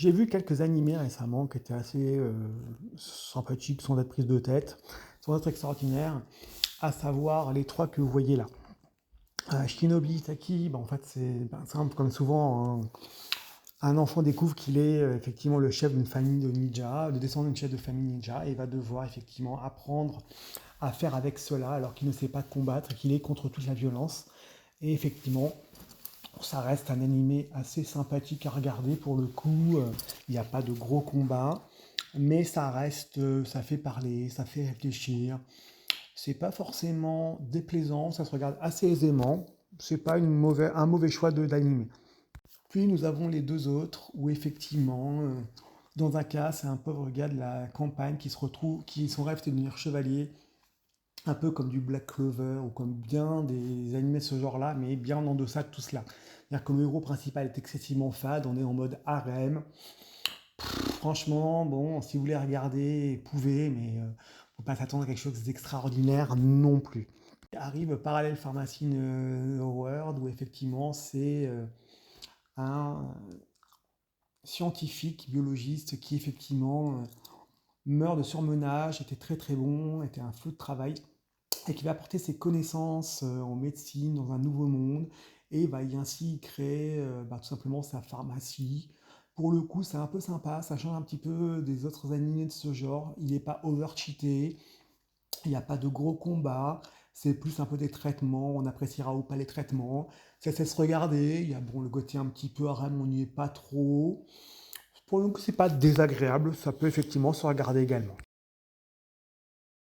J'ai vu quelques animés récemment qui étaient assez sympathiques, sans être prise de tête, sans être extraordinaires, à savoir les trois que vous voyez là. Shinobi Itaki, en fait c'est simple comme souvent, un enfant découvre qu'il est effectivement le chef d'une famille de ninja, le descendant d'une chef de famille ninja, et va devoir effectivement apprendre à faire avec cela alors qu'il ne sait pas combattre, qu'il est contre toute la violence. Et effectivement, ça reste un animé assez sympathique à regarder pour le coup. Il n'y a pas de gros combats, mais ça reste, ça fait parler, ça fait réfléchir. C'est pas forcément déplaisant, ça se regarde assez aisément. C'est pas un mauvais choix d'animé. Puis nous avons les deux autres où effectivement, dans un cas, c'est un pauvre gars de la campagne qui se retrouve, qui son rêve c'était de devenir chevalier, un peu comme du Black Clover ou comme bien des animés de ce genre-là, mais bien en deçà de tout cela. C'est-à-dire que le héros principal est excessivement fade, on est en mode harem. Franchement, bon, si vous voulez regarder, vous pouvez, mais faut pas s'attendre à quelque chose d'extraordinaire non plus. Arrive Parallel Pharmacy World, où effectivement c'est un scientifique, biologiste, qui effectivement meurt de surmenage, était très très bon, était un feu de travail, et qui va apporter ses connaissances en médecine dans un nouveau monde et va y ainsi créer tout simplement sa pharmacie. Pour le coup, c'est un peu sympa, ça change un petit peu des autres animés de ce genre. Il n'est pas over-cheaté, il n'y a pas de gros combats, c'est plus un peu des traitements, on appréciera ou pas les traitements. Ça sait se regarder, il y a bon, le côté un petit peu harem, on n'y est pas trop. Pour le coup, c'est pas désagréable, ça peut effectivement se regarder également.